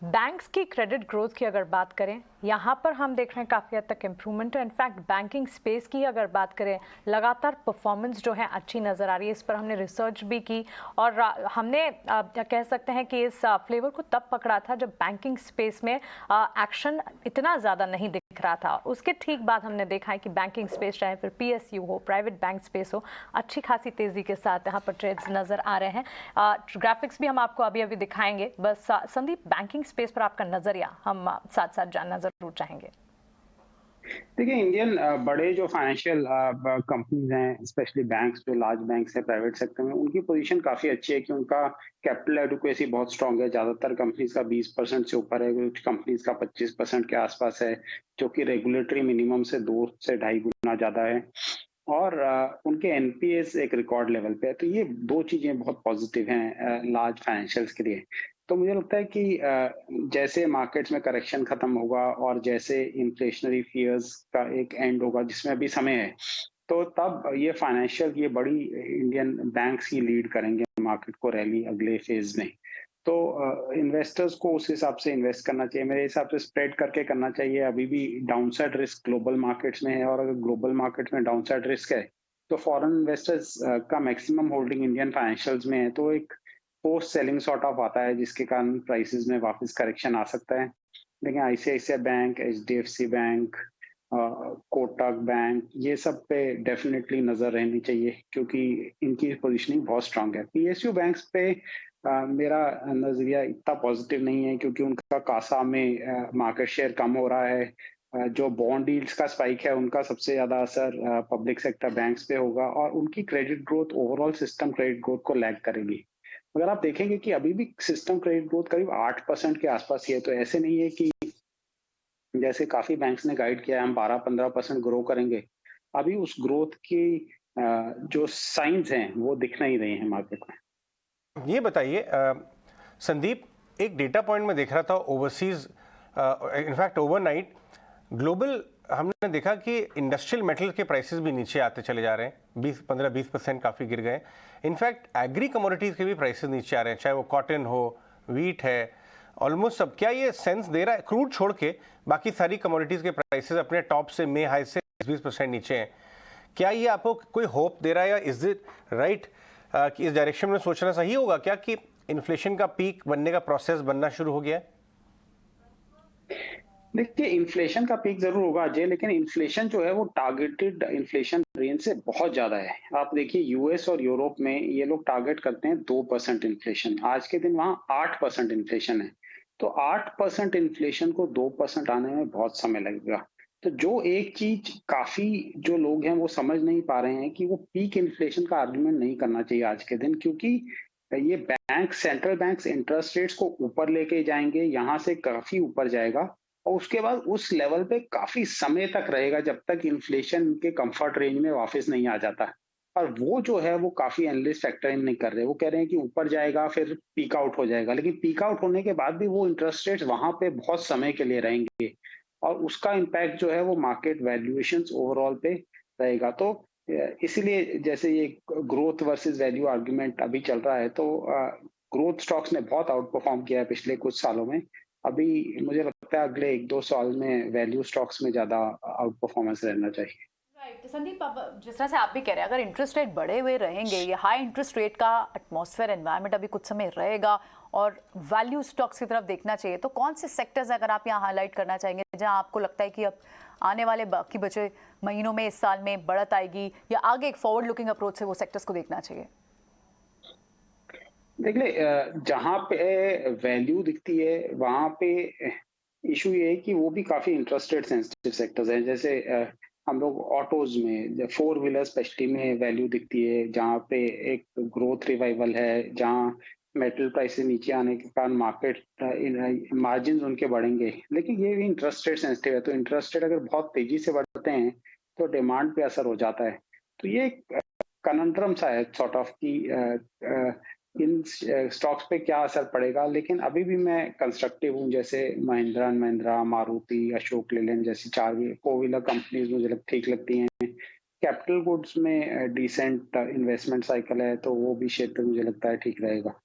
Banks की credit growth की अगर बात करें, यहाँ पर हम देख रहे हैं काफ़ी हद तक इम्प्रूवमेंट है। इनफैक्ट बैंकिंग स्पेस की अगर बात करें, लगातार परफॉर्मेंस जो है अच्छी नज़र आ रही है। इस पर हमने रिसर्च भी की और हमने कह सकते हैं कि इस फ्लेवर को तब पकड़ा था जब बैंकिंग स्पेस में एक्शन इतना ज़्यादा नहीं दिख रहा था। उसके ठीक बाद हमने देखा है कि बैंकिंग स्पेस, चाहे फिर PSU हो, प्राइवेट बैंक स्पेस हो, अच्छी खासी तेज़ी के साथ यहाँ पर ट्रेड्स नज़र आ रहे हैं। ग्राफिक्स भी हम आपको अभी अभी दिखाएंगे। बस संदीप, बैंकिंग स्पेस पर आपका नजरिया हम साथ साथ जानना जरूर चाहेंगे। देखिए, इंडियन बड़े जो फाइनेंशियल कंपनीज हैं, स्पेशली बैंक्स, जो लार्ज बैंक्स हैं प्राइवेट सेक्टर में, उनकी पोजीशन काफ़ी अच्छी है कि उनका कैपिटल एडिक्वेसी बहुत स्ट्रांग है। ज़्यादातर कंपनीज का 20% से ऊपर है, कुछ कंपनीज का 25% के आसपास है, जो कि रेगुलेटरी मिनिमम से 2 से ढाई गुना ज़्यादा है। और उनके एनपीएस एक रिकॉर्ड लेवल पे है। तो ये 2 चीज़ें बहुत पॉजिटिव हैं लार्ज फाइनेंशियल्स के लिए। तो मुझे लगता है कि जैसे मार्केट्स में करेक्शन खत्म होगा और जैसे इन्फ्लेशनरी फियर्स का एक एंड होगा, जिसमें अभी समय है, तो तब ये फाइनेंशियल, ये बड़ी इंडियन बैंक्स ही लीड करेंगे मार्केट को रैली अगले फेज में। तो इन्वेस्टर्स को उस हिसाब से इन्वेस्ट करना चाहिए। मेरे हिसाब से स्प्रेड करके करना चाहिए। अभी भी डाउनसाइड रिस्क ग्लोबल मार्केट्स में है, और अगर ग्लोबल मार्केट्स में डाउनसाइड रिस्क है, तो फॉरेन इन्वेस्टर्स का मैक्सिमम होल्डिंग इंडियन फाइनेंशियल्स में है। तो एक पोस्ट सेलिंग सॉर्ट ऑफ आता है, जिसके कारण प्राइसेस में वापस करेक्शन आ सकता है। लेकिन ICICI bank, HDFC bank, Kotak bank, ये सब पे डेफिनेटली नजर रहनी चाहिए, क्योंकि इनकी पोजीशनिंग बहुत स्ट्रांग है। पीएसयू बैंक्स पे मेरा नजरिया इतना पॉजिटिव नहीं है, क्योंकि उनका कासा में मार्केट शेयर कम हो रहा है। जो बॉन्ड यील्ड्स का स्पाइक है, उनका सबसे ज्यादा असर पब्लिक सेक्टर बैंक्स पे होगा, और उनकी credit growth overall system credit growth को लैग करेगी। अगर आप देखेंगे कि अभी भी सिस्टम क्रेडिट ग्रोथ करीब 8% के आसपास ही है, तो ऐसे नहीं है कि जैसे काफी बैंक्स ने गाइड किया है हम 12-15% ग्रो करेंगे। अभी उस ग्रोथ की जो साइंस हैं वो दिख नहीं रहे हैं मार्केट में। ये बताइए संदीप, एक डेटा पॉइंट में देख रहा था ओवरसीज, इनफैक्ट ओवरनाइट ग्लोबल हमने देखा कि इंडस्ट्रियल मेटल के प्राइसेस भी नीचे आते चले जा रहे हैं। 15-20% काफ़ी गिर गए। इनफैक्ट एग्री कमोडिटीज़ के भी प्राइसेस नीचे आ रहे हैं, चाहे वो कॉटन हो, वीट है, ऑलमोस्ट सब। क्या ये सेंस दे रहा है, क्रूड छोड़ के बाकी सारी कमोडिटीज़ के प्राइसेस अपने टॉप से मे हाई से 20% नीचे हैं? क्या ये आपको कोई होप दे रहा है, या इज इट राइट कि इस डायरेक्शन में सोचना सही होगा क्या कि इन्फ्लेशन का पीक बनने का प्रोसेस बनना शुरू हो गया है? देखिए, इन्फ्लेशन का पीक जरूर होगा अजय, लेकिन इन्फ्लेशन जो है वो टारगेटेड इन्फ्लेशन रेंज से बहुत ज्यादा है। आप देखिए, यूएस और यूरोप में ये लोग टारगेट करते हैं 2% इन्फ्लेशन। आज के दिन वहां 8% इन्फ्लेशन है। तो 8% इन्फ्लेशन को 2% आने में बहुत समय लगेगा। तो जो एक चीज काफी जो लोग हैं वो समझ नहीं पा रहे हैं कि वो पीक इन्फ्लेशन का आर्गुमेंट नहीं करना चाहिए आज के दिन, क्योंकि ये bank, central banks interest rates को ऊपर लेके जाएंगे, यहाँ से काफी ऊपर जाएगा, और उसके बाद उस लेवल पे काफी समय तक रहेगा, जब तक इन्फ्लेशन के कंफर्ट रेंज में वापस नहीं आ जाता। और वो जो है वो काफी एनालिस्ट फैक्टर इन नहीं कर रहे। वो कह रहे हैं कि ऊपर जाएगा फिर पीक आउट हो जाएगा, लेकिन पीक आउट होने के बाद भी वो इंटरेस्ट रेट्स वहां पे बहुत समय के लिए रहेंगे, और उसका इम्पैक्ट जो है वो मार्केट वैल्यूएशंस ओवरऑल पे रहेगा। तो इसीलिए जैसे ये ग्रोथ वर्सेस वैल्यू आर्गुमेंट अभी चल रहा है, तो ग्रोथ स्टॉक्स ने बहुत आउट परफॉर्म किया है पिछले कुछ सालों में। अभी मुझे लगता है अगले 1-2 साल में वैल्यू स्टॉक्स में ज्यादा आउट परफॉर्मेंस रहना चाहिए। राइट संदीप, अब जिस तरह से आप भी कह रहे हैं, अगर इंटरेस्ट रेट बढ़े हुए रहेंगे, ये हाई इंटरेस्ट रेट का एटमॉस्फेयर एनवायरनमेंट अभी कुछ समय रहेगा और वैल्यू स्टॉक्स की तरफ देखना चाहिए, तो कौन से सेक्टर्स अगर आप यहाँ हाईलाइट करना चाहेंगे जहाँ आपको लगता है कि अब आने वाले बाकी बचे महीनों में, इस साल में बढ़त आएगी, या आगे एक फॉरवर्ड लुकिंग अप्रोच से वो सेक्टर्स को देखना चाहिए? देख ले, जहाँ पे वैल्यू दिखती है वहां पे इशू ये है कि वो भी काफी इंटरेस्ट रेट सेंसिटिव सेक्टर्स हैं। जैसे हम लोग ऑटोज में, फोर व्हीलर स्पेशली में वैल्यू दिखती है, जहाँ पे एक ग्रोथ रिवाइवल है, जहाँ मेटल प्राइसेस नीचे आने के कारण मार्केट मार्जिन उनके बढ़ेंगे। लेकिन ये भी इंटरेस्ट रेट सेंसिटिव है, तो इंटरेस्ट रेट अगर बहुत तेजी से बढ़ते हैं तो डिमांड पे असर हो जाता है। तो ये कनंड्रम सा है सॉर्ट ऑफ कि इन स्टॉक्स पे क्या असर पड़ेगा। लेकिन अभी भी मैं कंस्ट्रक्टिव हूँ। जैसे महिंद्रा एंड महिंद्रा, मारुति, अशोक लेलैंड जैसी 4 फोर व्हीलर कंपनीज मुझे ठीक लगती हैं। कैपिटल गुड्स में डिसेंट इन्वेस्टमेंट साइकिल है, तो वो भी क्षेत्र मुझे लगता है ठीक रहेगा।